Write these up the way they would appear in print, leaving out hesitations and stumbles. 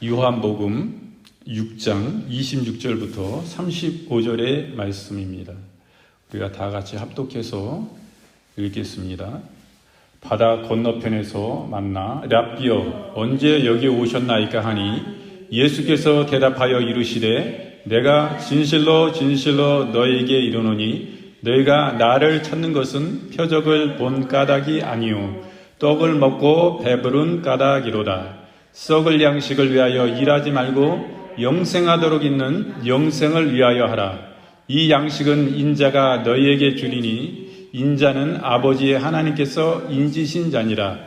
요한복음 6장 26절부터 35절의 말씀입니다. 우리가 다 같이 합독해서 읽겠습니다. 바다 건너편에서 만나 랍비여 언제 여기 오셨나이까 하니 예수께서 대답하여 이르시되 내가 진실로 진실로 너희에게 이르노니 너희가 나를 찾는 것은 표적을 본 까닭이 아니요 떡을 먹고 배부른 까닭이로다. 썩을 양식을 위하여 일하지 말고 영생하도록 있는 영생을 위하여 하라. 이 양식은 인자가 너희에게 주리니 인자는 아버지 하나님께서 인지신 자니라.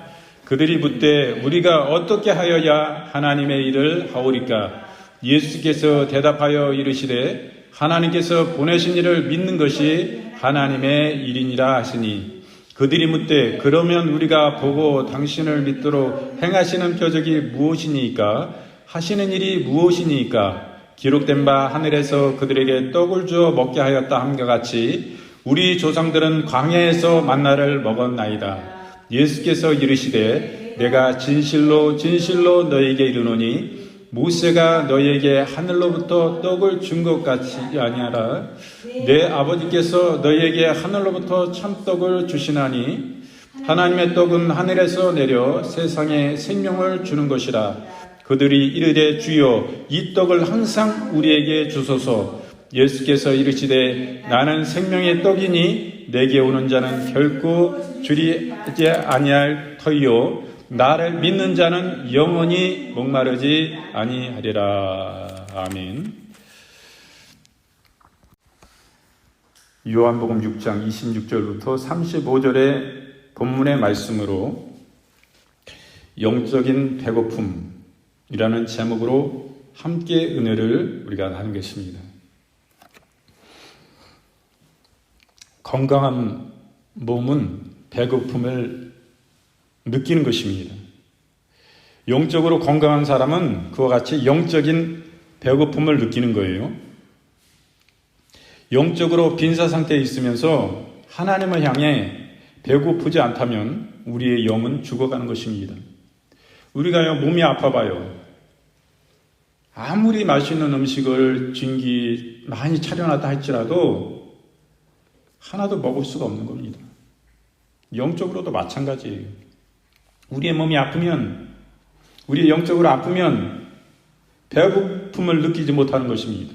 그들이 묻되 우리가 어떻게 하여야 하나님의 일을 하오리까? 예수께서 대답하여 이르시되 하나님께서 보내신 이를 믿는 것이 하나님의 일이니라 하시니 그들이 묻되 그러면 우리가 보고 당신을 믿도록 행하시는 표적이 무엇이니까? 하시는 일이 무엇이니까? 기록된 바 하늘에서 그들에게 떡을 주어 먹게 하였다 함과 같이 우리 조상들은 광야에서 만나를 먹었나이다. 예수께서 이르시되 내가 진실로 진실로 너희에게 이르노니 모세가 너희에게 하늘로부터 떡을 준 것 같이 아니하라. 내 아버지께서 너희에게 하늘로부터 참떡을 주시나니 하나님의 떡은 하늘에서 내려 세상에 생명을 주는 것이라. 그들이 이르되 주여 이 떡을 항상 우리에게 주소서. 예수께서 이르시되 나는 생명의 떡이니 내게 오는 자는 결코 줄이지 아니할 터이요 나를 믿는 자는 영원히 목마르지 아니하리라. 아멘. 요한복음 6장 26절부터 35절의 본문의 말씀으로 영적인 배고픔이라는 제목으로 함께 은혜를 우리가 나누겠습니다. 건강한 몸은 배고픔을 느끼는 것입니다. 영적으로 건강한 사람은 그와 같이 영적인 배고픔을 느끼는 거예요. 영적으로 빈사 상태에 있으면서 하나님을 향해 배고프지 않다면 우리의 영은 죽어가는 것입니다. 우리가 몸이 아파봐요. 아무리 맛있는 음식을 진기 많이 차려놨다 할지라도 하나도 먹을 수가 없는 겁니다. 영적으로도 마찬가지예요. 우리의 몸이 아프면, 우리 영적으로 아프면 배고픔을 느끼지 못하는 것입니다.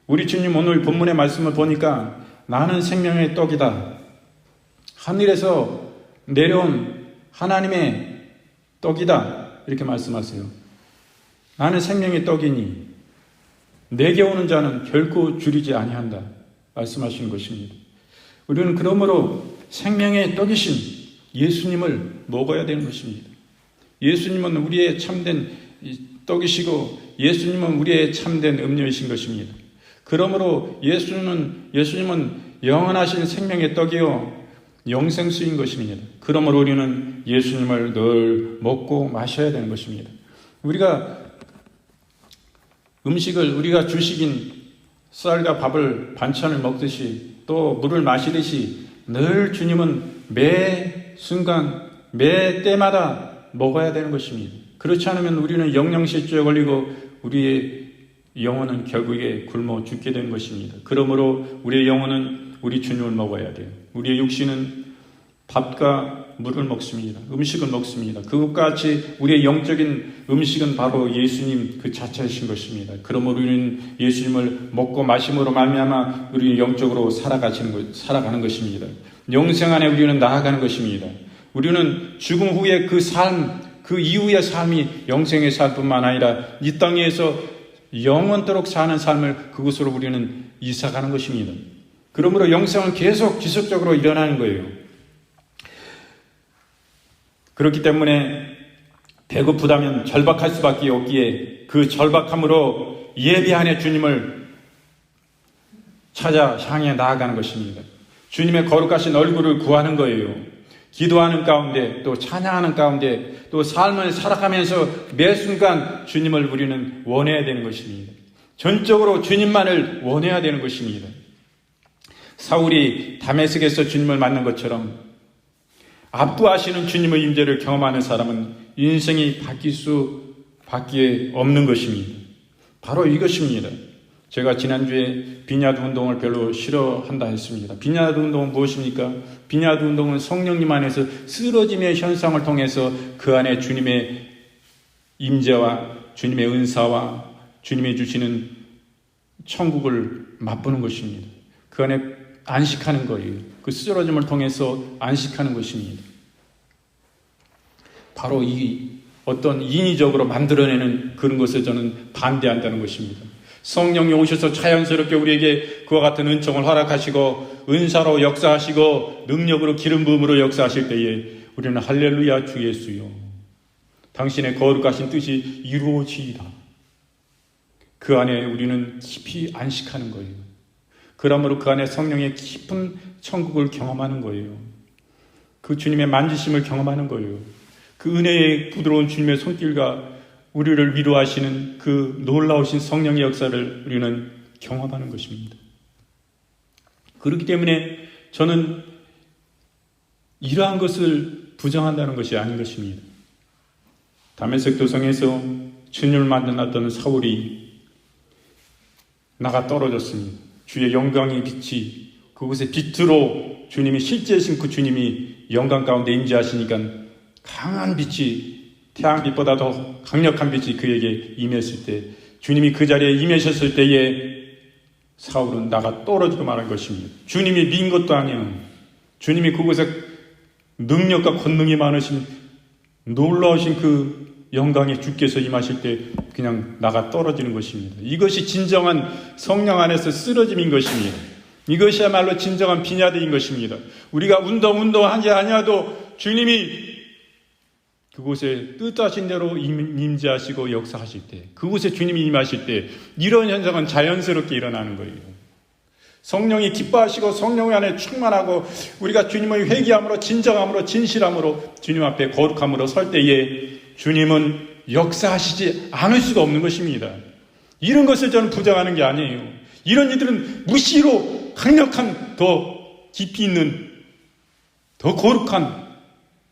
우리 주님 오늘 본문의 말씀을 보니까 나는 생명의 떡이다. 하늘에서 내려온 하나님의 떡이다. 이렇게 말씀하세요. 나는 생명의 떡이니 내게 오는 자는 결코 줄이지 아니한다. 말씀하시는 것입니다. 우리는 그러므로 생명의 떡이신 예수님을 먹어야 되는 것입니다. 예수님은 우리의 참된 떡이시고 예수님은 우리의 참된 음료이신 것입니다. 그러므로 예수님은 영원하신 생명의 떡이요 영생수인 것입니다. 그러므로 우리는 예수님을 늘 먹고 마셔야 되는 것입니다. 우리가 음식을 우리가 주식인 쌀과 밥을 반찬을 먹듯이 또 물을 마시듯이 늘 주님은 매 순간 매 때마다 먹어야 되는 것입니다. 그렇지 않으면 우리는 영양실조에 걸리고 우리의 영혼은 결국에 굶어 죽게 되는 것입니다. 그러므로 우리의 영혼은 우리 주님을 먹어야 돼요. 우리의 육신은 밥과 물을 먹습니다. 음식을 먹습니다. 그것과 같이 우리의 영적인 음식은 바로 예수님 그 자체이신 것입니다. 그러므로 우리는 예수님을 먹고 마심으로 말미암아 우리는 영적으로 살아가는 것입니다. 영생 안에 우리는 나아가는 것입니다. 우리는 죽음 후에 그 삶, 그 이후의 삶이 영생의 삶뿐만 아니라 이 땅에서 영원토록 사는 삶을 그곳으로 우리는 이사가는 것입니다. 그러므로 영생은 계속 지속적으로 일어나는 거예요. 그렇기 때문에 배고프다면 절박할 수밖에 없기에 그 절박함으로 예배 안에 주님을 찾아 향해 나아가는 것입니다. 주님의 거룩하신 얼굴을 구하는 거예요. 기도하는 가운데 또 찬양하는 가운데 또 삶을 살아가면서 매 순간 주님을 우리는 원해야 되는 것입니다. 전적으로 주님만을 원해야 되는 것입니다. 사울이 다메섹에서 주님을 만난 것처럼 압구하시는 주님의 임재를 경험하는 사람은 인생이 밖에 없는 것입니다. 바로 이것입니다. 제가 지난주에 빈야드 운동을 별로 싫어한다 했습니다. 빈야드 운동은 무엇입니까? 빈야드 운동은 성령님 안에서 쓰러짐의 현상을 통해서 그 안에 주님의 임재와 주님의 은사와 주님이 주시는 천국을 맛보는 것입니다. 그 안에 안식하는 거예요. 그 쓰러짐을 통해서 안식하는 것입니다. 바로 이 어떤 인위적으로 만들어내는 그런 것에 저는 반대한다는 것입니다. 성령이 오셔서 자연스럽게 우리에게 그와 같은 은총을 허락하시고 은사로 역사하시고 능력으로 기름 부음으로 역사하실 때에 우리는 할렐루야 주 예수여 당신의 거룩하신 뜻이 이루어지이다. 그 안에 우리는 깊이 안식하는 거예요. 그러므로 그 안에 성령의 깊은 천국을 경험하는 거예요. 그 주님의 만지심을 경험하는 거예요. 그 은혜의 부드러운 주님의 손길과 우리를 위로하시는 그 놀라우신 성령의 역사를 우리는 경험하는 것입니다. 그렇기 때문에 저는 이러한 것을 부정한다는 것이 아닌 것입니다. 다메섹 도성에서 주님을 만났던 사울이 나가 떨어졌습니다. 주의 영광의 빛이 그곳에 빛으로 주님이 실제이신 그 주님이 영광 가운데 임재하시니까 강한 빛이 태양빛보다 더 강력한 빛이 그에게 임했을 때 주님이 그 자리에 임하셨을 때에 사울은 나가 떨어지고 말한 것입니다. 주님이 민 것도 아니에요. 주님이 그곳에 능력과 권능이 많으신 놀라우신 그 영광의 주께서 임하실 때 그냥 나가 떨어지는 것입니다. 이것이 진정한 성령 안에서 쓰러짐인 것입니다. 이것이야말로 진정한 빈야드인 것입니다. 우리가 운동하지 아니하도 주님이 그곳에 뜻하신 대로 임재하시고 역사하실 때, 그곳에 주님이 임하실 때 이런 현상은 자연스럽게 일어나는 거예요. 성령이 기뻐하시고 성령 안에 충만하고 우리가 주님의 회개함으로 진정함으로 진실함으로 주님 앞에 거룩함으로 설 때에 주님은 역사하시지 않을 수가 없는 것입니다. 이런 것을 저는 부정하는 게 아니에요. 이런 이들은 무시로 강력한 더 깊이 있는 더 거룩한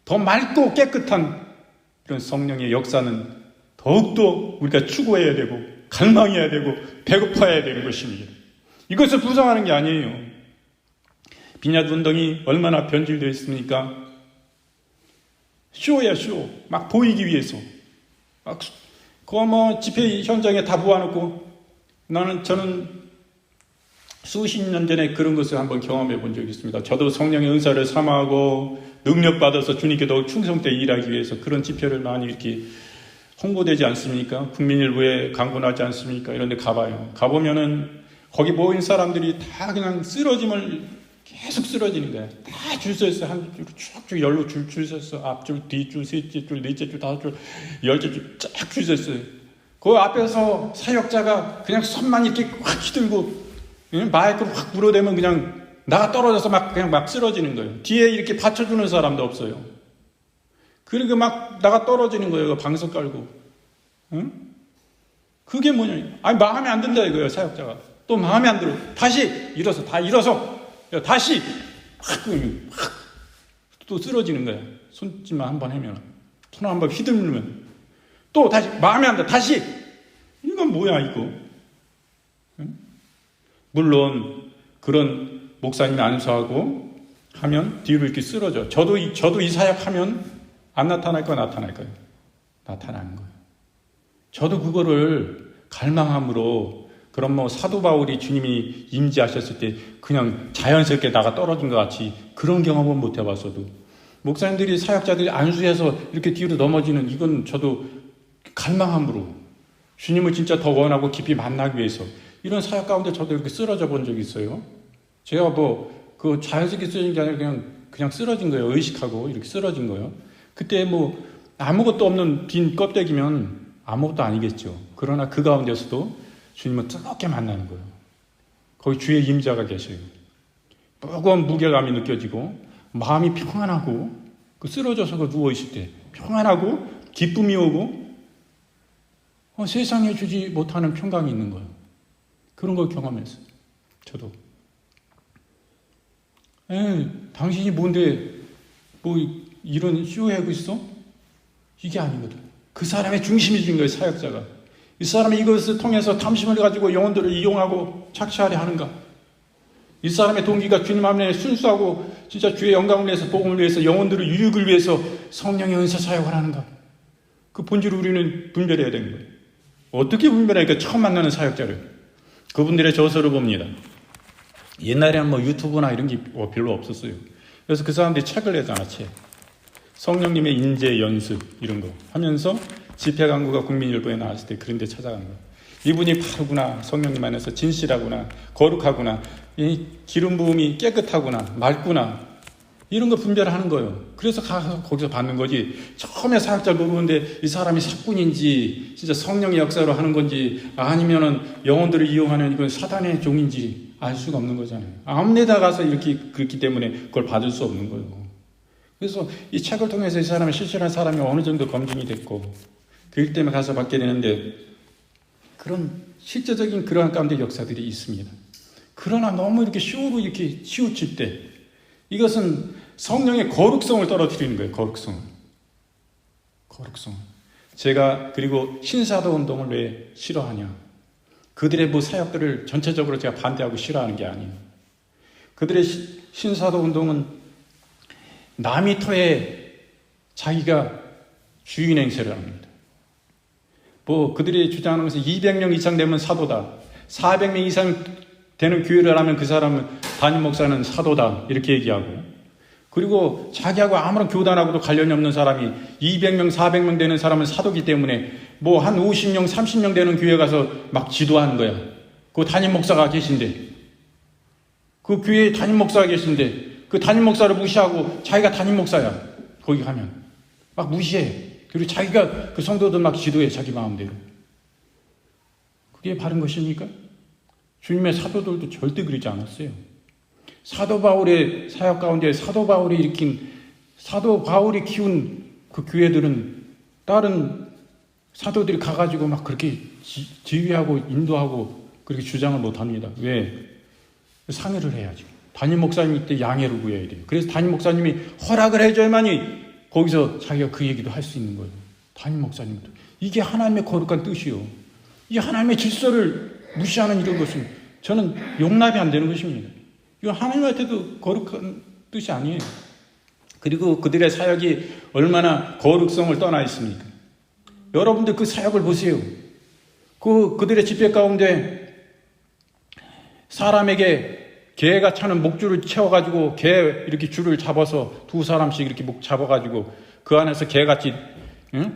더 맑고 깨끗한 그런 성령의 역사는 더욱더 우리가 추구해야 되고 갈망해야 되고 배고파야 되는 것입니다. 이것을 부정하는 게 아니에요. 빈야드 운동이 얼마나 변질되어 있습니까? 쇼야 쇼. 막 보이기 위해서. 막 그거 집회 현장에 다 모아놓고 저는 수십 년 전에 그런 것을 한번 경험해 본 적이 있습니다. 저도 성령의 은사를 사모하고 능력받아서 주님께 더욱 충성되게 일하기 위해서 그런 집회를 많이 이렇게 홍보되지 않습니까? 국민일보에 광고나지 않습니까? 이런 데 가봐요. 가보면은 거기 모인 사람들이 다 그냥 쓰러짐을 계속 쓰러지는 거야. 다 줄 서 있어. 한 줄 쭉쭉 열로 줄 서 있어. 앞줄, 뒤줄, 셋째 줄, 넷째 줄, 다섯 줄, 열째 줄 쫙 줄 서 있어요. 그 앞에서 사역자가 그냥 손만 이렇게 확 휘들고 마이크로 확 불어대면 그냥 나가 떨어져서 그냥 막 쓰러지는 거예요. 뒤에 이렇게 받쳐주는 사람도 없어요. 그러니까 막 나가 떨어지는 거예요. 방석 깔고. 응? 그게 뭐냐. 아니, 마음에 안 든다 이거예요, 사역자가. 또 마음에 안 들어. 다시 일어서, 다 일어서. 다시 또 쓰러지는 거야. 손짓만 한번 하면. 손 한번 휘둘르면. 또 다시 마음에 안 들어. 다시. 이건 뭐야, 이거. 응? 물론, 그런 목사님이 안수하고 하면 뒤로 이렇게 쓰러져. 저도 이 사역하면 안 나타날 거야, 나타날 거예요. 나타나는 거예요. 저도 그거를 갈망함으로 그럼 사도 바울이 주님이 임재하셨을 때 그냥 자연스럽게 나가 떨어진 것 같이 그런 경험은 못 해봤어도 목사님들이 사역자들이 안수해서 이렇게 뒤로 넘어지는 이건 저도 갈망함으로 주님을 진짜 더 원하고 깊이 만나기 위해서 이런 사역 가운데 저도 이렇게 쓰러져 본 적이 있어요. 제가 그 자연스럽게 쓰러진 게 아니라 그냥 쓰러진 거예요. 의식하고 이렇게 쓰러진 거예요. 그때 아무것도 없는 빈 껍데기면 아무것도 아니겠죠. 그러나 그 가운데서도 주님은 뜨겁게 만나는 거예요. 거기 주의 임자가 계셔요. 무거운 무게감이 느껴지고 마음이 평안하고 쓰러져서 누워있을 때 평안하고 기쁨이 오고 세상에 주지 못하는 평강이 있는 거예요. 그런 걸 경험했어요. 저도. 당신이 뭔데 이런 쇼하고 있어? 이게 아니거든. 그 사람의 중심이 된 거예요, 사역자가. 이 사람이 이것을 통해서 탐심을 가지고 영혼들을 이용하고 착취하려 하는가? 이 사람의 동기가 주님 앞에 순수하고 진짜 주의 영광을 위해서, 복음을 위해서, 영혼들의 유익을 위해서 성령의 은사 사역을 하는가? 그 본질을 우리는 분별해야 되는 거예요. 어떻게 분별하니까 처음 만나는 사역자를. 그분들의 저서를 봅니다. 옛날에는 뭐 유튜브나 이런 게 별로 없었어요. 그래서 그 사람들이 책을 내잖아, 책. 성령님의 인재 연습 이런 거 하면서 집회강구가 국민일보에 나왔을 때 그런 데 찾아간 거예요. 이분이 바르구나, 성령님 안에서 진실하구나, 거룩하구나, 이 기름 부음이 깨끗하구나, 맑구나, 이런 거 분별하는 거예요. 그래서 가서 거기서 받는 거지. 처음에 사역자를 모르는데 이 사람이 사꾼인지 진짜 성령의 역사로 하는 건지 아니면은 영혼들을 이용하는 이건 사단의 종인지 알 수가 없는 거잖아요. 아무 데다 가서 이렇게 그렇기 때문에 그걸 받을 수 없는 거예요. 그래서 이 책을 통해서 이 사람이 실실한 사람이 어느 정도 검증이 됐고 그일 때문에 가서 받게 되는데 그런 실제적인 그러한 가운데 역사들이 있습니다. 그러나 너무 이렇게 쇼로 이렇게 치우칠 때 이것은 성령의 거룩성을 떨어뜨리는 거예요. 거룩성. 제가 그리고 신사도 운동을 왜 싫어하냐? 그들의 뭐 사역들을 전체적으로 제가 반대하고 싫어하는 게 아니에요. 그들의 신사도 운동은 남이 터에 자기가 주인 행세를 합니다. 뭐 그들이 주장하는 것은 200명 이상 되면 사도다. 400명 이상 되는 교회를 하면 그 사람은 담임 목사는 사도다. 이렇게 얘기하고. 그리고 자기하고 아무런 교단하고도 관련이 없는 사람이 200명, 400명 되는 사람은 사도기 때문에 뭐 한 50명, 30명 되는 교회 가서 막 지도하는 거야. 그 담임 목사가 계신데. 그 교회에 담임 목사가 계신데 그 담임 목사를 무시하고 자기가 담임 목사야. 거기 가면. 막 무시해. 그리고 자기가 그 성도들 막 지도해. 자기 마음대로. 그게 바른 것입니까? 주님의 사도들도 절대 그러지 않았어요. 사도 바울의 사역 가운데 사도 바울이 키운 그 교회들은 다른 사도들이 가가지고 막 그렇게 지휘하고 인도하고 그렇게 주장을 못 합니다. 왜? 상의를 해야지. 담임 목사님이 때 양해를 구해야 돼요. 그래서 담임 목사님이 허락을 해줘야만이 거기서 자기가 그 얘기도 할 수 있는 거예요. 담임 목사님도. 이게 하나님의 거룩한 뜻이요. 이 하나님의 질서를 무시하는 이런 것은 저는 용납이 안 되는 것입니다. 이건 하나님한테도 거룩한 뜻이 아니에요. 그리고 그들의 사역이 얼마나 거룩성을 떠나 있습니까? 여러분들 그 사역을 보세요. 그들의 집회 가운데 사람에게 개가 차는 목줄을 채워가지고 개 이렇게 줄을 잡아서 두 사람씩 이렇게 목 잡아가지고 그 안에서 개같이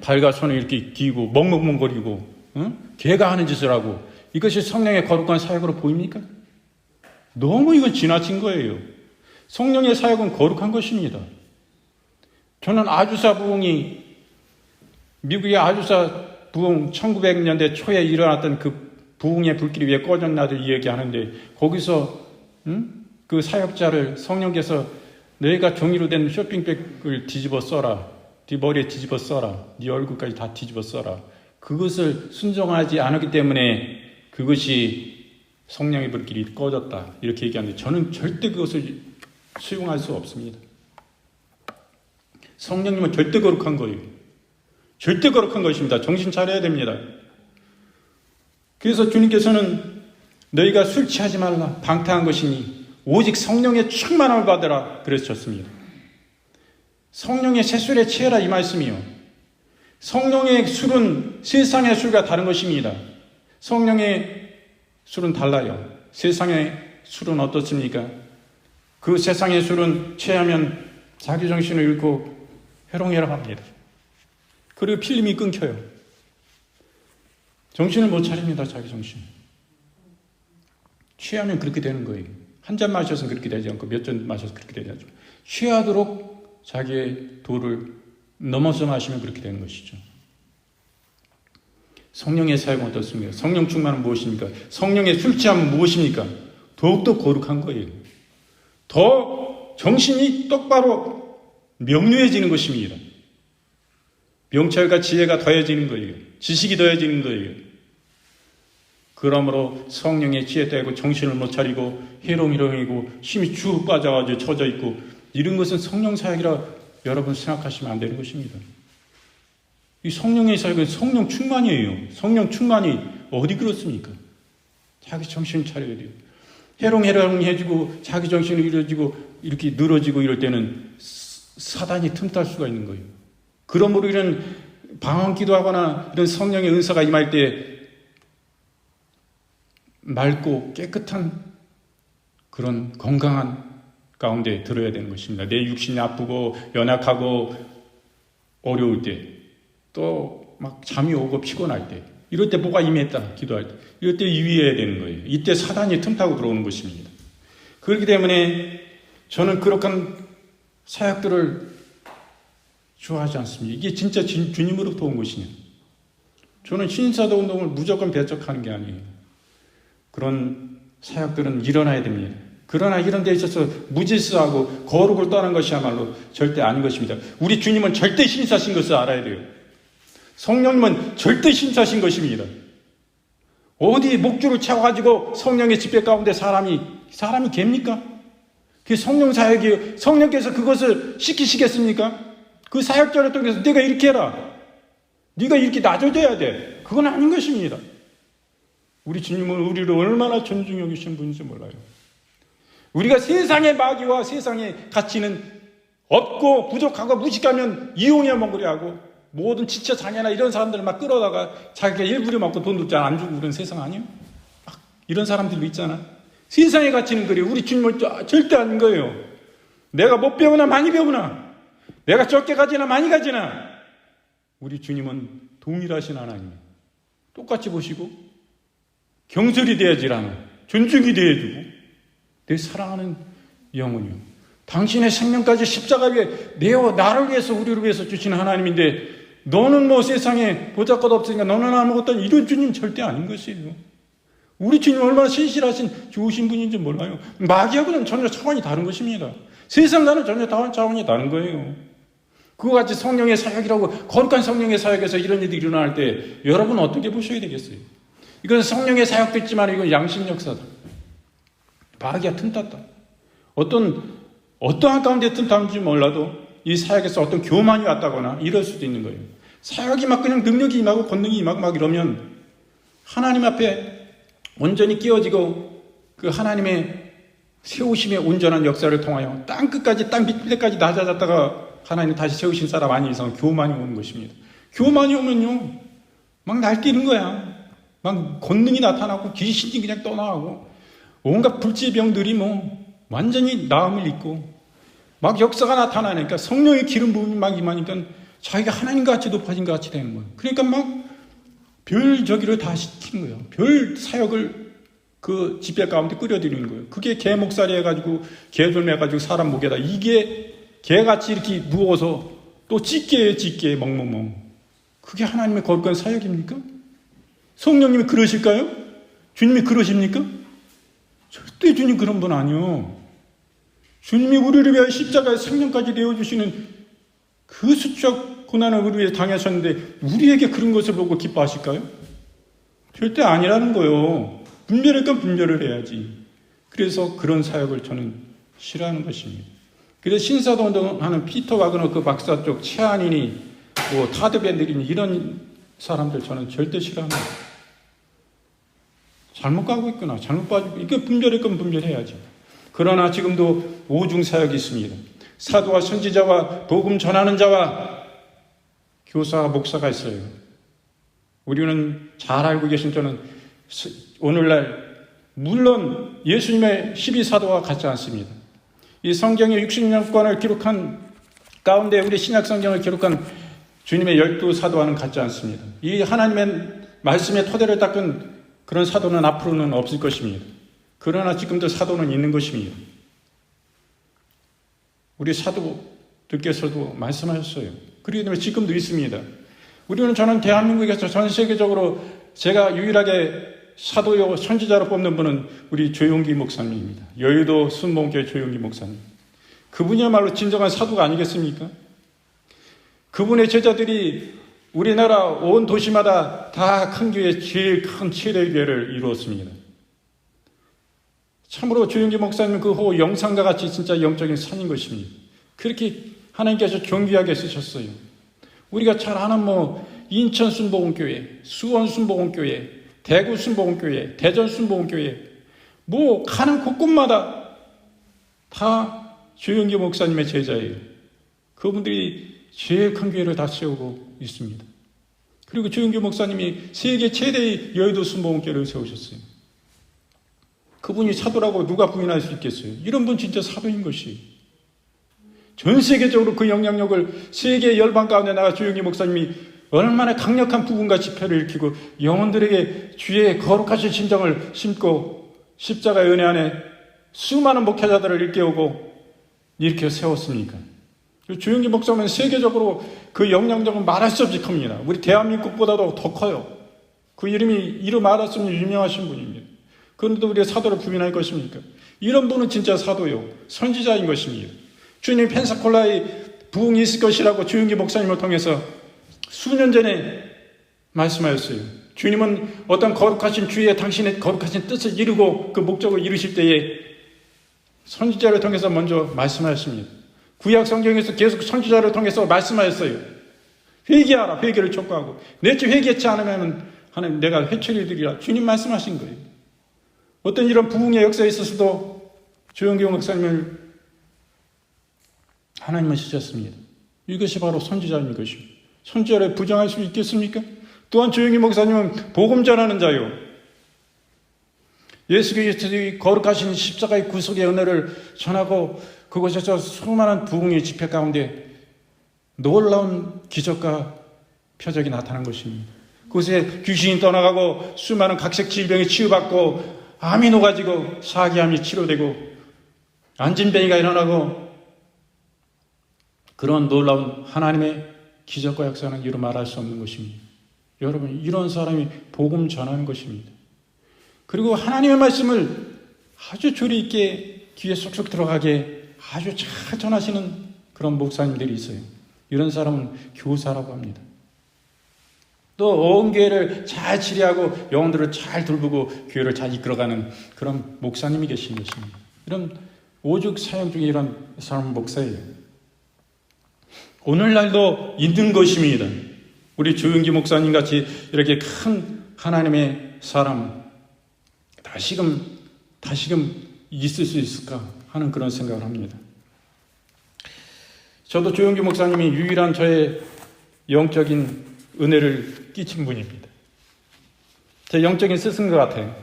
발과 손을 이렇게 기고 멍멍멍거리고 개가 하는 짓을 하고 이것이 성령의 거룩한 사역으로 보입니까? 너무 이건 지나친 거예요. 성령의 사역은 거룩한 것입니다. 저는 아주사 부흥이 미국의 아주사 부흥 1900년대 초에 일어났던 그 부흥의 불길이 왜 꺼졌나를 이야기하는데 거기서 그 사역자를 성령께서 너희가 종이로 된 쇼핑백을 뒤집어 써라. 네 머리에 뒤집어 써라. 네 얼굴까지 다 뒤집어 써라. 그것을 순종하지 않았기 때문에 그것이 성령의 불길이 꺼졌다. 이렇게 얘기하는데 저는 절대 그것을 수용할 수 없습니다. 성령님은 절대 거룩한 거예요. 절대 거룩한 것입니다. 정신 차려야 됩니다. 그래서 주님께서는 너희가 술 취하지 말라. 방탕한 것이니 오직 성령의 충만함을 받으라. 그러셨습니다. 성령의 새술에 취해라 이 말씀이요. 성령의 술은 세상의 술과 다른 것입니다. 성령의 술은 달라요. 세상의 술은 어떻습니까? 그 세상의 술은 취하면 자기 정신을 잃고 해롱해롱합니다. 그리고 필름이 끊겨요. 정신을 못 차립니다. 자기 정신. 취하면 그렇게 되는 거예요. 한 잔 마셔서 그렇게 되지 않고 몇 잔 마셔서 그렇게 되지 않죠. 취하도록 자기의 도를 넘어서 마시면 그렇게 되는 것이죠. 성령의 사역은 어떻습니까? 성령 충만은 무엇입니까? 성령의 술 취함은 무엇입니까? 더욱더 거룩한 거예요. 더 정신이 똑바로 명료해지는 것입니다. 명철과 지혜가 더해지는 거예요. 지식이 더해지는 거예요. 그러므로 성령의 지혜 때고 정신을 못 차리고 해롱해롱이고 힘이 쭉 빠져가지고 처져 있고 이런 것은 성령 사역이라 여러분 생각하시면 안 되는 것입니다. 이 성령의 사역은 성령 충만이에요. 성령 충만이 어디 그렇습니까? 자기 정신 차려야 돼요. 해롱해롱 해지고 자기 정신이 이루어지고 이렇게 늘어지고 이럴 때는 사단이 틈탈 수가 있는 거예요. 그러므로 이런 방언 기도하거나 이런 성령의 은사가 임할 때 맑고 깨끗한 그런 건강한 가운데 들어야 되는 것입니다. 내 육신이 아프고 연약하고 어려울 때, 또 막 잠이 오고 피곤할 때, 이럴 때 뭐가 임했다 기도할 때, 이럴 때 유의해야 되는 거예요. 이때 사단이 틈타고 들어오는 것입니다. 그렇기 때문에 저는 그렇게 사역들을 좋아하지 않습니다. 이게 진짜 주님으로부터 온 것이냐. 저는 신사도 운동을 무조건 배척하는 게 아니에요. 그런 사역들은 일어나야 됩니다. 그러나 이런 데 있어서 무질서하고 거룩을 떠난 것이야말로 절대 아닌 것입니다. 우리 주님은 절대 신사신 것을 알아야 돼요. 성령님은 절대 신사신 것입니다. 어디 목줄을 채워가지고 성령의 집회 가운데 사람이 갭니까? 그게 성령 사역이에요. 성령께서 그것을 시키시겠습니까? 그 사역자를 통해서 내가 이렇게 해라, 네가 이렇게 낮아져야 돼, 그건 아닌 것입니다. 우리 주님은 우리를 얼마나 존중히 여기신 분인지 몰라요. 우리가 세상의 마귀와 세상의 가치는 없고 부족하고 무식하면 이용해 먹으려고 모든 지체 장애나 이런 사람들을 막 끌어다가 자기가 일부려 먹고 돈도 잘 안 주고 그런 세상 아니에요? 막 이런 사람들도 있잖아. 세상의 가치는 그래요. 우리 주님은 절대 아닌 거예요. 내가 못 배우나 많이 배우나, 내가 적게 가지나 많이 가지나, 우리 주님은 동일하신 하나님이에요. 똑같이 보시고 경솔이 되어야지 않아, 존중이 되어주고 내 사랑하는 영혼이요, 당신의 생명까지 십자가 위에 내어 나를 위해서 우리를 위해서 주신 하나님인데 너는 뭐 세상에 보잘것 없으니까 너는 아무것도 아니, 이런 주님 절대 아닌 것이에요. 우리 주님 얼마나 신실하신 좋으신 분인지 몰라요. 마귀하고는 전혀 차원이 다른 것입니다. 세상과는 전혀 차원이 다른 거예요. 그와 같이 성령의 사역이라고, 거룩한 성령의 사역에서 이런 일이 일어날 때 여러분은 어떻게 보셔야 되겠어요? 이건 성령의 사역도 있지만 이건 양심 역사다. 마귀가 틈탔다. 어떠한 가운데 틈탔는지 몰라도 이 사역에서 어떤 교만이 왔다거나 이럴 수도 있는 거예요. 사역이 막 그냥 능력이 임하고 권능이 임하고 막 이러면 하나님 앞에 온전히 끼어지고 그 하나님의 세우심의 온전한 역사를 통하여 땅 끝까지, 땅 밑에까지 낮아졌다가 하나님 다시 세우신 사람 아닌 이상 교만이 오는 것입니다. 교만이 오면요, 막 날뛰는 거야. 막 권능이 나타나고 귀신이 그냥 떠나가고 온갖 불치병들이 뭐 완전히 나음을 입고 막 역사가 나타나니까 성령의 기름 부음이 막 임하니까 자기가 하나님과 같이 높아진 것 같이 되는 거예요. 그러니까 막 별 저기를 다 시키는 거예요. 별 사역을 그 집회 가운데 끌어들이는 거예요. 그게 개 목살이 해가지고 개돌매 해가지고 사람 목에다, 이게 개같이 이렇게 누워서 또 찢게 멍멍멍, 그게 하나님의 거룩한 사역입니까? 성령님이 그러실까요? 주님이 그러십니까? 절대 주님 그런 분 아니요. 주님이 우리를 위하여 십자가의 생명까지 내어주시는 그 수적 고난을 우리 위해 당하셨는데 우리에게 그런 것을 보고 기뻐하실까요? 절대 아니라는 거예요. 분별할 건 분별을 해야지. 그래서 그런 사역을 저는 싫어하는 것입니다. 그래서 신사도 운동하는 피터 와그너 그 박사 쪽 최한인이 뭐 타드 밴드리니 이런 사람들 저는 절대 싫어합니다. 잘못 가고 있구나, 잘못 빠지고, 이게 분별할 건 분별해야지. 그러나 지금도 오중 사역이 있습니다. 사도와 선지자와 복음 전하는 자와 교사와 목사가 있어요. 우리는 잘 알고 계신, 저는 오늘날 물론 예수님의 12사도와 같지 않습니다. 이 성경의 60년권을 기록한 가운데 우리 신약 성경을 기록한 주님의 12사도와는 같지 않습니다. 이 하나님의 말씀의 토대를 닦은 그런 사도는 앞으로는 없을 것입니다. 그러나 지금도 사도는 있는 것입니다. 우리 사도들께서도 말씀하셨어요. 그렇기 때문에 지금도 있습니다. 저는 대한민국에서 전 세계적으로 제가 유일하게 사도요 선지자로 뽑는 분은 우리 조용기 목사님입니다. 여의도 순복음교회 조용기 목사님. 그분이야말로 진정한 사도가 아니겠습니까? 그분의 제자들이 우리나라 온 도시마다 다 큰 교회, 제일 큰 최대 교회를 이루었습니다. 참으로 조용기 목사님은 그 영상과 같이 진짜 영적인 산인 것입니다. 그렇게 하나님께서 존귀하게 쓰셨어요. 우리가 잘 아는 인천 순복음교회, 수원 순복음교회, 대구 순복음교회, 대전 순복음교회, 가는 곳곳마다 다 조영기 목사님의 제자예요. 그분들이 제일 큰 교회를 다 세우고 있습니다. 그리고 조영기 목사님이 세계 최대의 여의도 순복음교회를 세우셨어요. 그분이 사도라고 누가 부인할 수 있겠어요? 이런 분 진짜 사도인 것이. 전 세계적으로 그 영향력을 세계 열방 가운데 나가 조영기 목사님이 얼마나 강력한 부흥과 집회를 일으키고 영혼들에게 주의 거룩하신 심정을 심고 십자가의 은혜 안에 수많은 목회자들을 일깨우고 이렇게 세웠습니까? 조영기 목사님은 세계적으로 그 영향력은 말할 수 없이 큽니다. 우리 대한민국보다도 더 커요. 그 이름 말할 수 없는 유명하신 분입니다. 그런데 우리가 사도를 부인할 것입니까? 이런 분은 진짜 사도요, 선지자인 것입니다. 주님 펜사콜라의 부흥이 있을 것이라고 조영기 목사님을 통해서 수년 전에 말씀하였어요. 주님은 어떤 거룩하신 주의 당신의 거룩하신 뜻을 이루고 그 목적을 이루실 때에 선지자를 통해서 먼저 말씀하였습니다. 구약 성경에서 계속 선지자를 통해서 말씀하였어요. 회개하라, 회개를 촉구하고 내 주 회개치 않으면 하나님 내가 회초리 드리라. 주님 말씀하신 거예요. 어떤 이런 부흥의 역사에 있어서도 조영기 목사님을 하나님은 쓰셨습니다. 이것이 바로 선지자인 것입니다. 선지자를 부정할 수 있겠습니까? 또한 조영기 목사님은 복음 전하는 자요, 예수 그리스도의 거룩하신 십자가의 구속의 은혜를 전하고 그곳에서 수많은 부흥의 집회 가운데 놀라운 기적과 표적이 나타난 것입니다. 그곳에 귀신이 떠나가고 수많은 각색 질병이 치유받고 암이 녹아지고 사기암이 치료되고 안진뱅이가 일어나고 그런 놀라운 하나님의 기적과 역사는 이루 말할 수 없는 것입니다. 여러분, 이런 사람이 복음 전하는 것입니다. 그리고 하나님의 말씀을 아주 조리 있게 귀에 쏙쏙 들어가게 아주 잘 전하시는 그런 목사님들이 있어요. 이런 사람은 교사라고 합니다. 또 온 교회를 잘 치리하고 영혼들을 잘 돌보고 교회를 잘 이끌어가는 그런 목사님이 계신 것입니다. 이런 오죽 사역 중에 이런 사람은 목사예요. 오늘날도 있는 것입니다. 우리 조영기 목사님 같이 이렇게 큰 하나님의 사람 다시금 있을 수 있을까 하는 그런 생각을 합니다. 저도 조영기 목사님이 유일한 저의 영적인 은혜를 끼친 분입니다. 제 영적인 스승 같아요.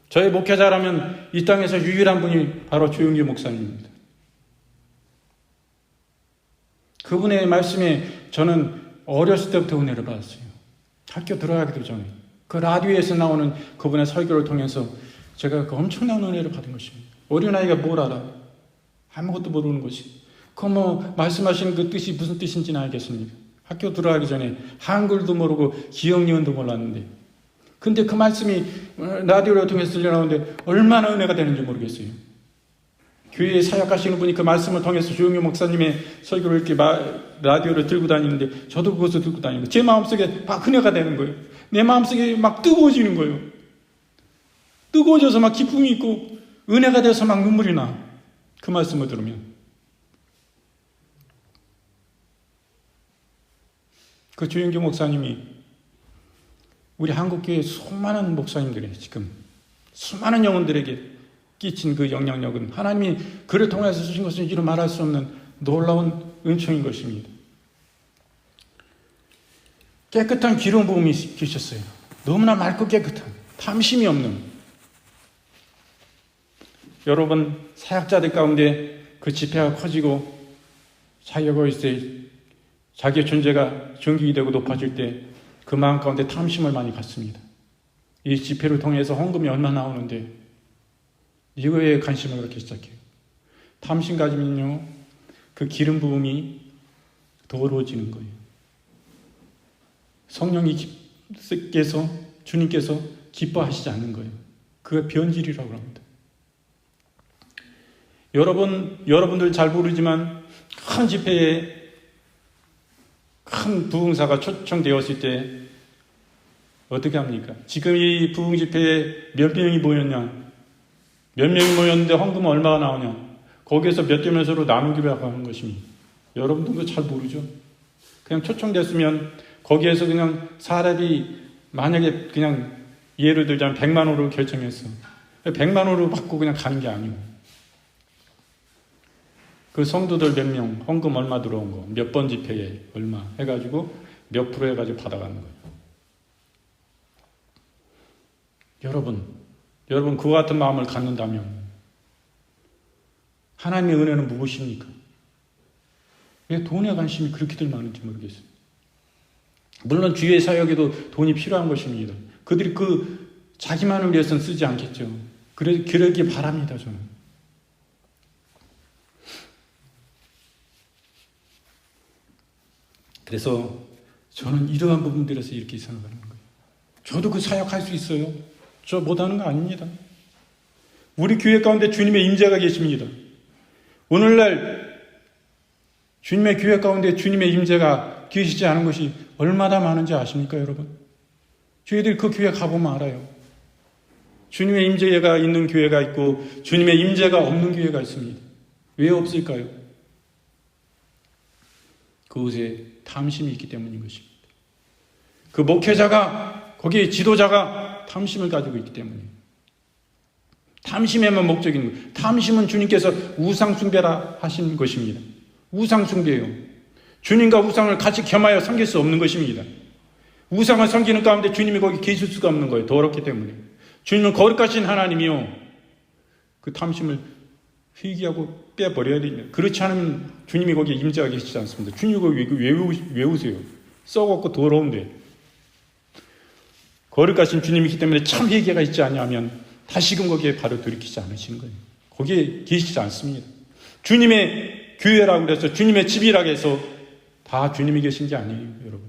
저의 목회자라면 이 땅에서 유일한 분이 바로 조영기 목사님입니다. 그분의 말씀에 저는 어렸을 때부터 은혜를 받았어요. 학교 들어가기도 전에 그 라디오에서 나오는 그분의 설교를 통해서 제가 그 엄청난 은혜를 받은 것입니다. 어린아이가 뭘 알아? 아무것도 모르는 것이. 말씀하시는 그 뜻이 무슨 뜻인지는 알겠습니까? 학교 들어가기 전에 한글도 모르고 기억니은도 몰랐는데, 근데 그 말씀이 라디오를 통해서 들려나오는데 얼마나 은혜가 되는지 모르겠어요. 교회에 사역하시는 분이 그 말씀을 통해서 조영기 목사님의 설교를 이렇게 라디오를 들고 다니는데 저도 그것을 들고 다니는 거예요. 제 마음속에 막 은혜가 되는 거예요. 내 마음속에 막 뜨거워지는 거예요. 뜨거워져서 막 기쁨이 있고 은혜가 돼서 막 눈물이 나. 그 말씀을 들으면. 그 조영기 목사님이 우리 한국교회 수많은 목사님들이 지금 수많은 영혼들에게 끼친 그 영향력은 하나님이 그를 통해서 주신 것은 이루 말할 수 없는 놀라운 은총인 것입니다. 깨끗한 기름 부음이 계셨어요. 너무나 맑고 깨끗한, 탐심이 없는. 여러분, 사역자들 가운데 그 집회가 커지고 사역을 있을 때 자기의 존재가 존귀이 되고 높아질 때 그 마음 가운데 탐심을 많이 갖습니다. 이 집회를 통해서 헌금이 얼마 나오는데 이거에 관심을 갖기 시작해요. 탐심 가지면요, 그 기름 부음이 더러워지는 거예요. 성령님께서, 주님께서 기뻐하시지 않는 거예요. 그게 변질이라고 합니다. 여러분들 잘 모르지만 큰 집회에 큰 부흥사가 초청되었을 때 어떻게 합니까? 지금 이 부흥 집회에 몇 명이 모였냐? 몇 명이 모였는데 헌금은 얼마가 나오냐? 거기에서 몇 대 몇으로 나누기로 하는 것입니다. 여러분들도 잘 모르죠? 그냥 초청됐으면 거기에서 그냥 사람이 만약에 그냥 예를 들자면 100만 원으로 결정했어. 100만 원으로 받고 그냥 가는 게 아니고 그 성도들 몇 명 헌금 얼마 들어온 거 몇 번 집회에 얼마 해가지고 몇 프로 해가지고 받아가는 거예요. 여러분 그와 같은 마음을 갖는다면 하나님의 은혜는 무엇입니까? 왜 돈에 관심이 그렇게들 많은지 모르겠어요. 물론 주의 사역에도 돈이 필요한 것입니다. 그들이 자기만을 위해서는 쓰지 않겠죠. 그러기 바랍니다, 저는. 그래서 저는 이러한 부분들에서 이렇게 생각하는 거예요. 저도 그 사역할 수 있어요. 저 못하는 거 아닙니다. 우리 교회 가운데 주님의 임재가 계십니다. 오늘날 주님의 교회 가운데 주님의 임재가 계시지 않은 것이 얼마나 많은지 아십니까, 여러분? 저희들이 그 교회 가보면 알아요. 주님의 임재가 있는 교회가 있고 주님의 임재가 없는 교회가 있습니다. 왜 없을까요? 그곳에 탐심이 있기 때문인 것입니다. 그 목회자가 거기에 지도자가 탐심을 가지고 있기 때문이에요. 탐심에만 목적인 거예요. 탐심은 주님께서 우상숭배라 하신 것입니다. 우상숭배예요. 주님과 우상을 같이 겸하여 섬길 수 없는 것입니다. 우상을 섬기는 가운데 주님이 거기 계실 수가 없는 거예요. 더럽기 때문에. 주님은 거룩하신 하나님이요. 그 탐심을 회개하고 빼버려야 됩니다. 그렇지 않으면 주님이 거기에 임재하게 계시지 않습니다. 주님이 거기 왜 우세요? 썩었고 더러운데. 거룩하신 주님이기 때문에 참 회개가 있지 않냐면 다시금 거기에 발을 들이키지 않으시는 거예요. 거기에 계시지 않습니다. 주님의 교회라고 해서 주님의 집이라고 해서 다 주님이 계신 게 아니에요, 여러분.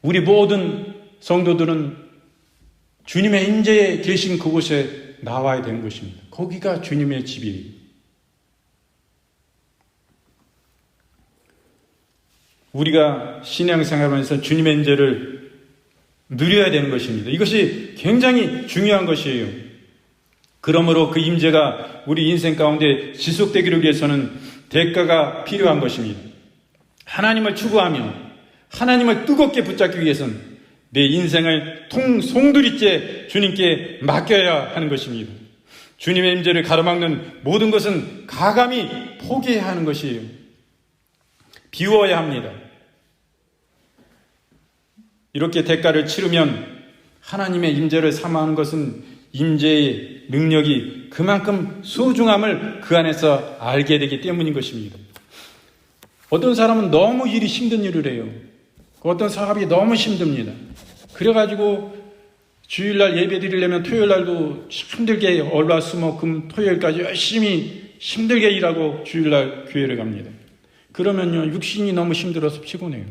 우리 모든 성도들은 주님의 임재에 계신 그곳에 나와야 되는 것입니다. 거기가 주님의 집이에요. 우리가 신앙생활하면서 주님의 임재를 누려야 되는 것입니다. 이것이 굉장히 중요한 것이에요. 그러므로 그 임재가 우리 인생 가운데 지속되기를 위해서는 대가가 필요한 것입니다. 하나님을 추구하며 하나님을 뜨겁게 붙잡기 위해서는 내 인생을 송두리째 주님께 맡겨야 하는 것입니다. 주님의 임재를 가로막는 모든 것은 가감히 포기해야 하는 것이에요. 비워야 합니다. 이렇게 대가를 치르면 하나님의 임재를 삼아하는 것은 임재의 능력이 그만큼 소중함을 그 안에서 알게 되기 때문인 것입니다. 어떤 사람은 너무 일이 힘든 일을 해요. 어떤 사업이 너무 힘듭니다. 그래가지고 주일날 예배 드리려면 토요일날도 힘들게 월화수목금 토요일까지 열심히 힘들게 일하고 주일날 교회를 갑니다. 그러면요 육신이 너무 힘들어서 피곤해요.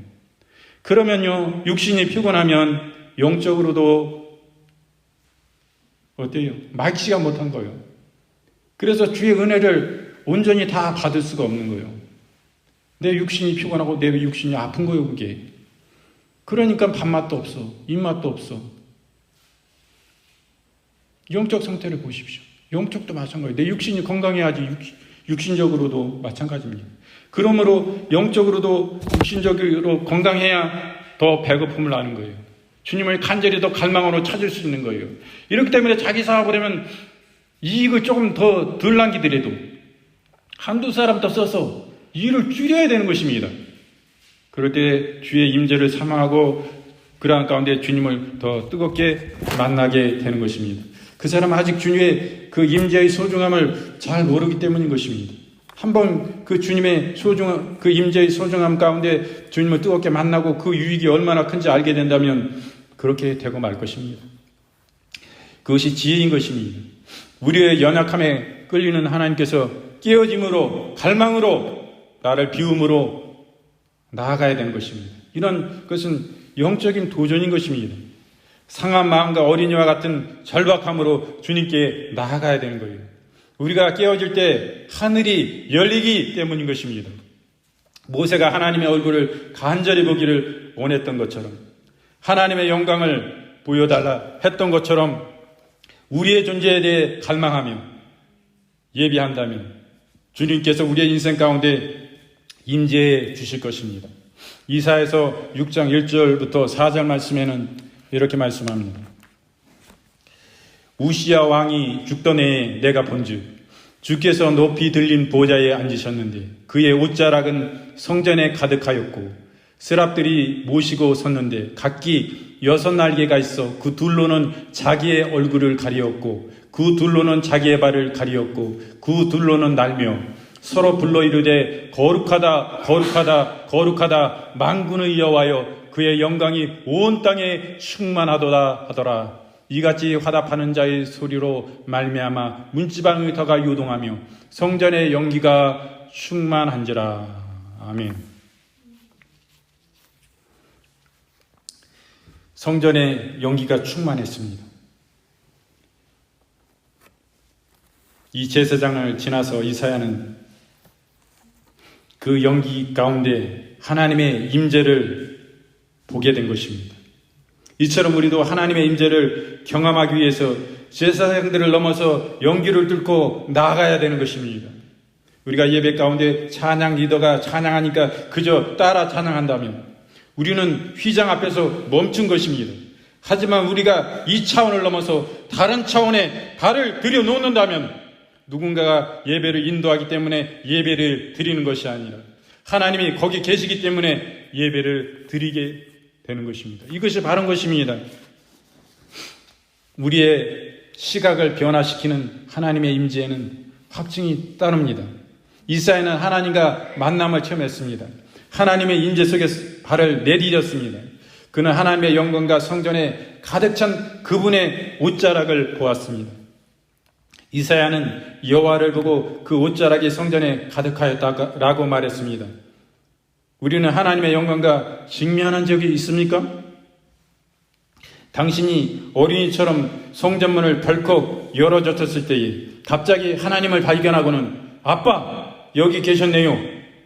그러면요 육신이 피곤하면 영적으로도 어때요? 막지가 못한 거예요. 그래서 주의 은혜를 온전히 다 받을 수가 없는 거예요. 내 육신이 피곤하고 내 육신이 아픈 거예요, 그게. 그러니까 밥맛도 없어, 입맛도 없어. 영적 상태를 보십시오. 영적도 마찬가지예요. 내 육신이 건강해야지 육신적으로도 마찬가지입니다. 그러므로 영적으로도 육신적으로 건강해야 더 배고픔을 아는 거예요. 주님을 간절히 더 갈망으로 찾을 수 있는 거예요. 이렇기 때문에 자기 사업을 하면 이익을 조금 더 덜 남기더라도 한두 사람 더 써서 일을 줄여야 되는 것입니다. 그럴 때 주의 임재를 사모하고 그러한 가운데 주님을 더 뜨겁게 만나게 되는 것입니다. 그 사람은 아직 주님의 그 임재의 소중함을 잘 모르기 때문인 것입니다. 한번 그 주님의 소중함, 그 임재의 소중함 가운데 주님을 뜨겁게 만나고 그 유익이 얼마나 큰지 알게 된다면 그렇게 되고 말 것입니다. 그것이 지혜인 것입니다. 우리의 연약함에 끌리는 하나님께서 깨어짐으로 갈망으로 나를 비움으로 나아가야 되는 것입니다. 이런 것은 영적인 도전인 것입니다. 상한 마음과 어린이와 같은 절박함으로 주님께 나아가야 되는 거예요. 우리가 깨어질 때 하늘이 열리기 때문인 것입니다. 모세가 하나님의 얼굴을 간절히 보기를 원했던 것처럼 하나님의 영광을 보여달라 했던 것처럼 우리의 존재에 대해 갈망하며 예비한다면 주님께서 우리의 인생 가운데 임재해 주실 것입니다. 이사야서 6장 1절부터 4절 말씀에는 이렇게 말씀합니다. 우시야 왕이 죽던 해에 내가 본즉 주께서 높이 들린 보좌에 앉으셨는데 그의 옷자락은 성전에 가득하였고 스랍들이 모시고 섰는데 각기 6날개가 있어 그 둘로는 자기의 얼굴을 가리었고 그 둘로는 자기의 발을 가리었고 그 둘로는 날며 서로 불러 이르되 거룩하다 거룩하다 거룩하다 만군의 여호와여 그의 영광이 온 땅에 충만하도다 하더라. 이같이 화답하는 자의 소리로 말미암아 문지방의 터가 요동하며 성전의 연기가 충만한지라. 아멘. 성전의 연기가 충만했습니다. 이 제사장을 지나서 이사야는 그 연기 가운데 하나님의 임재를 보게 된 것입니다. 이처럼 우리도 하나님의 임재를 경험하기 위해서 제사장들을 넘어서 연기를 뚫고 나아가야 되는 것입니다. 우리가 예배 가운데 찬양 리더가 찬양하니까 그저 따라 찬양한다면 우리는 휘장 앞에서 멈춘 것입니다. 하지만 우리가 이 차원을 넘어서 다른 차원에 발을 들여놓는다면 누군가가 예배를 인도하기 때문에 예배를 드리는 것이 아니라 하나님이 거기 계시기 때문에 예배를 드리게 되는 것입니다. 이것이 바른 것입니다. 우리의 시각을 변화시키는 하나님의 임재에는 확증이 따릅니다. 이사야는 하나님과 만남을 체험했습니다. 하나님의 임재 속에서 발을 내디뎠습니다. 그는 하나님의 영광과 성전에 가득 찬 그분의 옷자락을 보았습니다. 이사야는 여호와를 보고 그 옷자락이 성전에 가득하였다라고 말했습니다. 우리는 하나님의 영광과 직면한 적이 있습니까? 당신이 어린이처럼 성전문을 덜컥 열어젖혔을 때에 갑자기 하나님을 발견하고는 아빠 여기 계셨네요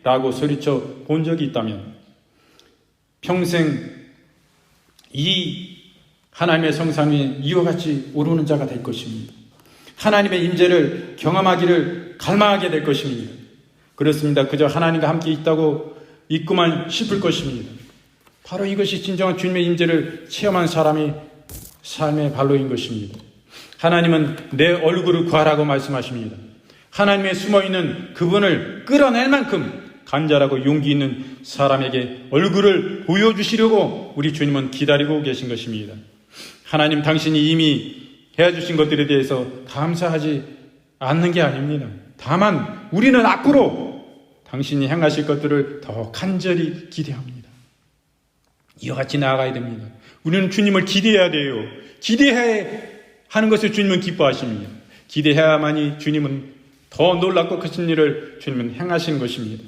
라고 소리쳐 본 적이 있다면 평생 이 하나님의 성상 위에 이와 같이 오르는 자가 될 것입니다. 하나님의 임재를 경험하기를 갈망하게 될 것입니다. 그렇습니다. 그저 하나님과 함께 있구만 싶을 것입니다. 바로 이것이 진정한 주님의 임재를 체험한 사람이 삶의 발로인 것입니다. 하나님은 내 얼굴을 구하라고 말씀하십니다. 하나님의 숨어있는 그분을 끌어낼 만큼 간절하고 용기 있는 사람에게 얼굴을 보여주시려고 우리 주님은 기다리고 계신 것입니다. 하나님 당신이 이미 해주신 것들에 대해서 감사하지 않는 게 아닙니다. 다만 우리는 앞으로 당신이 행하실 것들을 더 간절히 기대합니다. 이와 같이 나아가야 됩니다. 우리는 주님을 기대해야 돼요. 기대해야 하는 것을 주님은 기뻐하십니다. 기대해야만이 주님은 더 놀랍고 크신 일을 주님은 행하시는 것입니다.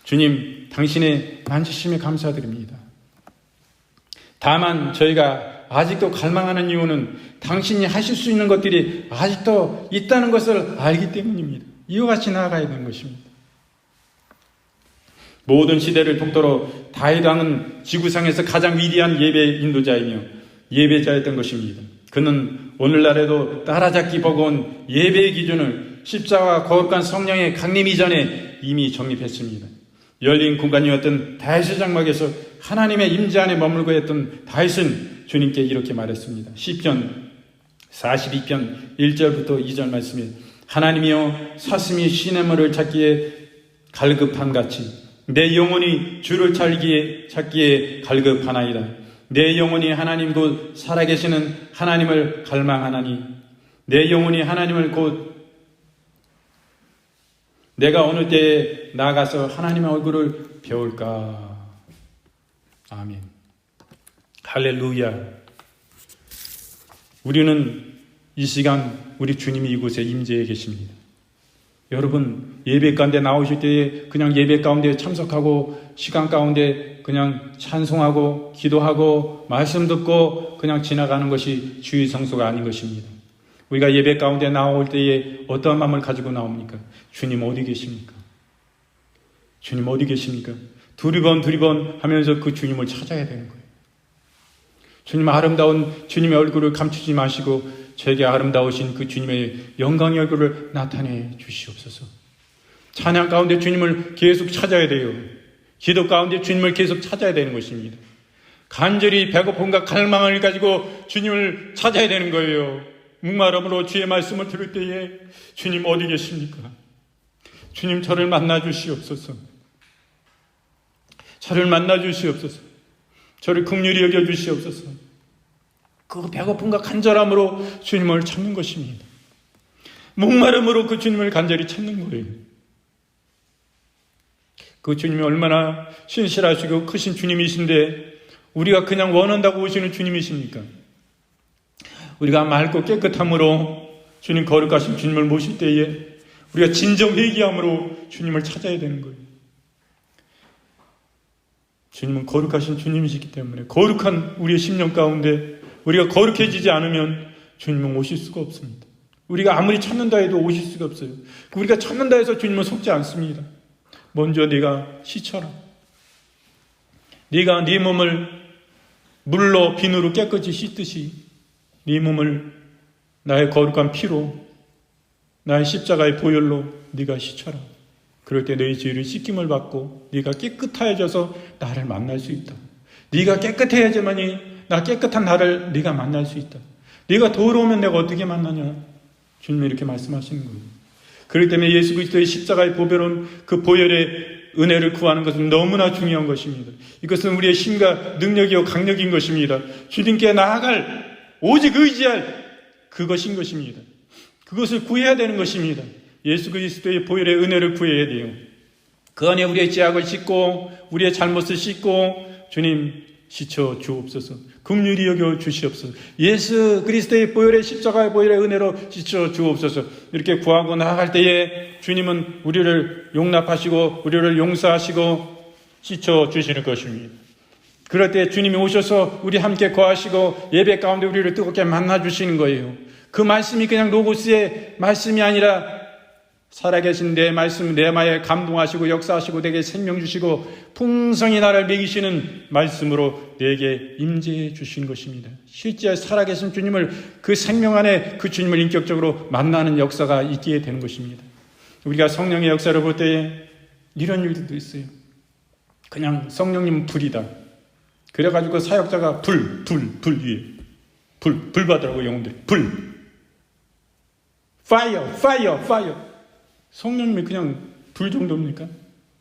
주님, 당신의 만지심에 감사드립니다. 다만 저희가 아직도 갈망하는 이유는 당신이 하실 수 있는 것들이 아직도 있다는 것을 알기 때문입니다. 이와 같이 나아가야 되는 것입니다. 모든 시대를 독도로 다윗 왕은 지구상에서 가장 위대한 예배 인도자이며 예배자였던 것입니다. 그는 오늘날에도 따라잡기 버거운 예배의 기준을 십자가와 거룩한 성령의 강림 이전에 이미 정립했습니다. 열린 공간이었던 다윗의 장막에서 하나님의 임재 안에 머물고 했던 다윗은 주님께 이렇게 말했습니다. 시편 42편 1절부터 2절 말씀에 하나님이여 사슴이 시냇물을 찾기에 갈급함같이 내 영혼이 주를 찾기에 갈급하나이다. 내 영혼이 하나님 곧 살아계시는 하나님을 갈망하나니 내 영혼이 하나님을 곧 내가 어느 때에 나가서 하나님의 얼굴을 배울까. 아멘. 할렐루야. 우리는 이 시간 우리 주님이 이곳에 임재해 계십니다. 여러분 예배 가운데 나오실 때에 그냥 예배 가운데 참석하고 시간 가운데 그냥 찬송하고 기도하고 말씀 듣고 그냥 지나가는 것이 주의 성소가 아닌 것입니다. 우리가 예배 가운데 나올 때에 어떠한 마음을 가지고 나옵니까? 주님 어디 계십니까? 주님 어디 계십니까? 두리번 하면서 그 주님을 찾아야 되는 거예요. 주님 아름다운 주님의 얼굴을 감추지 마시고 저에게 아름다우신 그 주님의 영광의 얼굴을 나타내 주시옵소서. 찬양 가운데 주님을 계속 찾아야 돼요. 기도 가운데 주님을 계속 찾아야 되는 것입니다. 간절히 배고픔과 갈망을 가지고 주님을 찾아야 되는 거예요. 목마름으로 주의 말씀을 들을 때에 주님 어디 계십니까? 주님 저를 만나 주시옵소서. 저를 만나 주시옵소서. 저를 긍휼히 여겨 주시옵소서. 그 배고픔과 간절함으로 주님을 찾는 것입니다. 목마름으로 그 주님을 간절히 찾는 거예요. 그 주님이 얼마나 신실하시고 크신 주님이신데 우리가 그냥 원한다고 오시는 주님이십니까? 우리가 맑고 깨끗함으로 주님 거룩하신 주님을 모실 때에 우리가 진정 회개함으로 주님을 찾아야 되는 거예요. 주님은 거룩하신 주님이시기 때문에 거룩한 우리의 심령 가운데 우리가 거룩해지지 않으면 주님은 오실 수가 없습니다. 우리가 아무리 찾는다 해도 오실 수가 없어요. 우리가 찾는다 해서 주님은 속지 않습니다. 먼저 네가 씻어라. 네가 네 몸을 물로 비누로 깨끗이 씻듯이 네 몸을 나의 거룩한 피로 나의 십자가의 보혈로 네가 씻어라. 그럴 때 너의 죄를 씻김을 받고 네가 깨끗해져서 나를 만날 수 있다. 네가 깨끗해야지만이 나 깨끗한 나를 네가 만날 수 있다. 네가 더러우면 내가 어떻게 만나냐? 주님이 이렇게 말씀하시는 거예요. 그렇기 때문에 예수 그리스도의 십자가의 보배로운 그 보혈의 은혜를 구하는 것은 너무나 중요한 것입니다. 이것은 우리의 힘과 능력이요 강력인 것입니다. 주님께 나아갈 오직 의지할 그것인 것입니다. 그것을 구해야 되는 것입니다. 예수 그리스도의 보혈의 은혜를 구해야 돼요. 그 안에 우리의 죄악을 씻고 우리의 잘못을 씻고 주님 씻어 주옵소서. 긍휼히 여겨 주시옵소서. 예수 그리스도의 보혈의 십자가의 보혈의 은혜로 씻어 주옵소서. 이렇게 구하고 나아갈 때에 주님은 우리를 용납하시고 우리를 용서하시고 씻어 주시는 것입니다. 그럴 때 주님이 오셔서 우리 함께 거하시고 예배 가운데 우리를 뜨겁게 만나 주시는 거예요. 그 말씀이 그냥 로고스의 말씀이 아니라 살아계신 내 말씀 내 마에 감동하시고 역사하시고 내게 생명 주시고 풍성히 나를 먹이시는 말씀으로 내게 임재해 주신 것입니다. 실제 살아계신 주님을 그 생명 안에 그 주님을 인격적으로 만나는 역사가 있게 되는 것입니다. 우리가 성령의 역사를 볼 때에 이런 일들도 있어요. 그냥 성령님은 불이다. 그래가지고 사역자가 불 위에 불 받으라고 영혼들이 불 fire 성령님이 그냥 불 정도입니까?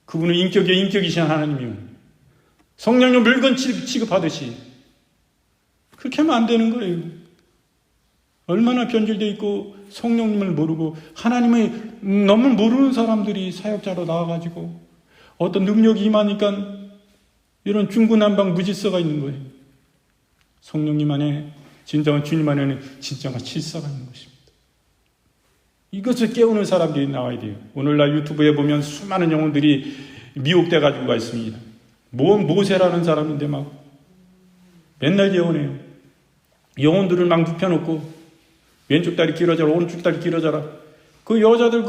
그분은 인격이신 하나님이요. 성령님 물건 취급하듯이 그렇게 하면 안 되는 거예요. 얼마나 변질되어 있고 성령님을 모르고 하나님을 너무 모르는 사람들이 사역자로 나와가지고 어떤 능력이 임하니까 이런 중구난방 무질서가 있는 거예요. 성령님 안에 진정한 주님 안에는 진정한 질서가 있는 것입니다. 이것을 깨우는 사람들이 나와야 돼요. 오늘날 유튜브에 보면 수많은 영혼들이 미혹돼 가지고 있습니다. 모세라는 사람인데 막 맨날 예언해요. 영혼들을 막 눕혀놓고 왼쪽 다리 길어져라 오른쪽 다리 길어져라. 그 여자들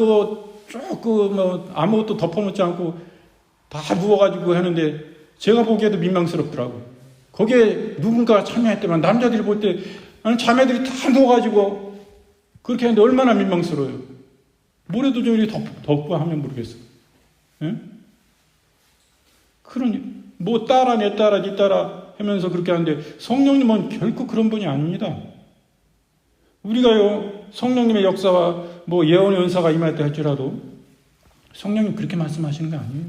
아무것도 덮어놓지 않고 다 누워가지고 하는데 제가 보기에도 민망스럽더라고요. 거기에 누군가 참여했더만 남자들이 볼 때 자매들이 다 누워가지고 그렇게 하는데 얼마나 민망스러워요. 모래도 좀 이렇게 덮고 하면 모르겠어요. 예? 그러니 뭐 따라 내 따라 니 따라 하면서 그렇게 하는데 성령님은 결코 그런 분이 아닙니다. 우리가요 성령님의 역사와 뭐 예언의 은사가 임할 때 할지라도 성령님 그렇게 말씀하시는 거 아니에요.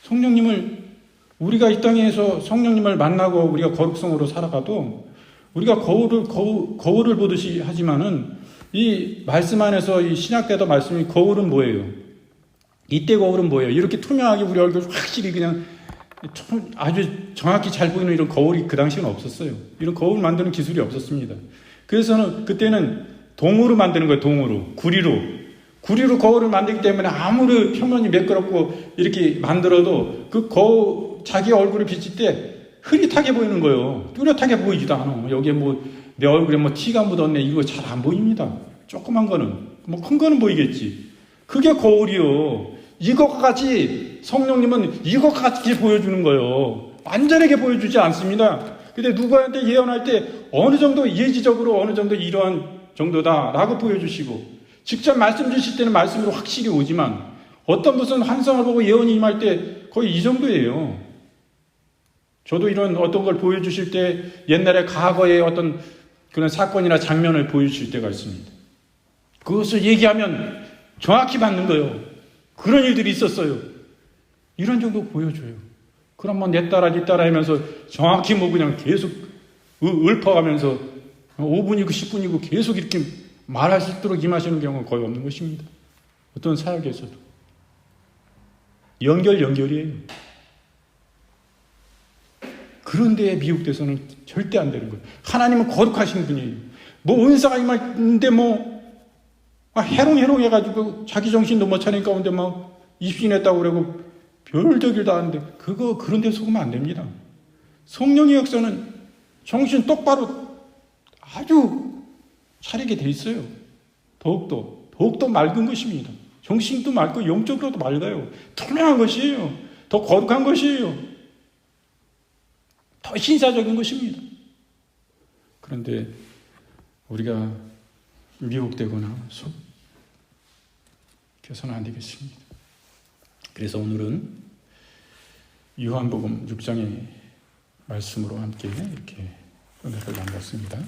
성령님을 우리가 이 땅에서 성령님을 만나고 우리가 거룩성으로 살아가도 우리가 거울을 보듯이 하지만은 이 말씀 안에서 이 신약 때도 말씀이 거울은 뭐예요? 이때 거울은 뭐예요? 이렇게 투명하게 우리 얼굴 확실히 그냥 아주 정확히 잘 보이는 이런 거울이 그 당시에는 없었어요. 이런 거울 만드는 기술이 없었습니다. 그래서는 그때는 동으로 만드는 거예요. 동으로 구리로 거울을 만들기 때문에 아무리 표면이 매끄럽고 이렇게 만들어도 그 거울 자기 얼굴을 비칠 때 흐릿하게 보이는 거예요. 뚜렷하게 보이지도 않아. 여기에 내 얼굴에 티가 묻었네. 이거 잘 안 보입니다. 조그만 거는. 큰 거는 보이겠지. 그게 거울이요. 이것과 같이 성령님은 이것과 같이 보여주는 거예요. 완전하게 보여주지 않습니다. 근데 누구한테 예언할 때 어느 정도 예지적으로 어느 정도 이러한 정도다라고 보여주시고 직접 말씀 주실 때는 말씀으로 확실히 오지만 어떤 무슨 환상을 보고 예언이 임할 때 거의 이 정도예요. 저도 이런 어떤 걸 보여주실 때 옛날에 과거의 어떤 그런 사건이나 장면을 보여주실 때가 있습니다. 그것을 얘기하면 정확히 맞는 거예요. 그런 일들이 있었어요. 이런 정도 보여줘요. 그럼 뭐 내 따라 네 따라 하면서 정확히 뭐 그냥 계속 읊어가면서 5분이고 10분이고 계속 이렇게 말할 수 있도록 임하시는 경우는 거의 없는 것입니다. 어떤 사역에서도. 연결이에요. 그런데 미혹돼서는 절대 안 되는 거예요. 하나님은 거룩하신 분이에요. 뭐 은사가 임하는데 뭐 해롱해롱 해가지고 자기 정신도 못 차린 가운데 막 입신했다고 그러고 별저길 다 하는데 그런 데 속으면 안 됩니다. 성령의 역사는 정신 똑바로 아주 차리게 돼 있어요. 더욱더 맑은 것입니다. 정신도 맑고 영적으로도 맑아요. 투명한 것이에요. 더 거룩한 것이에요. 더 신사적인 것입니다. 그런데 우리가 미혹되거나 속여서는 안 되겠습니다. 그래서 오늘은 요한복음 6장의 말씀으로 함께 이렇게 은혜를 나눴습니다.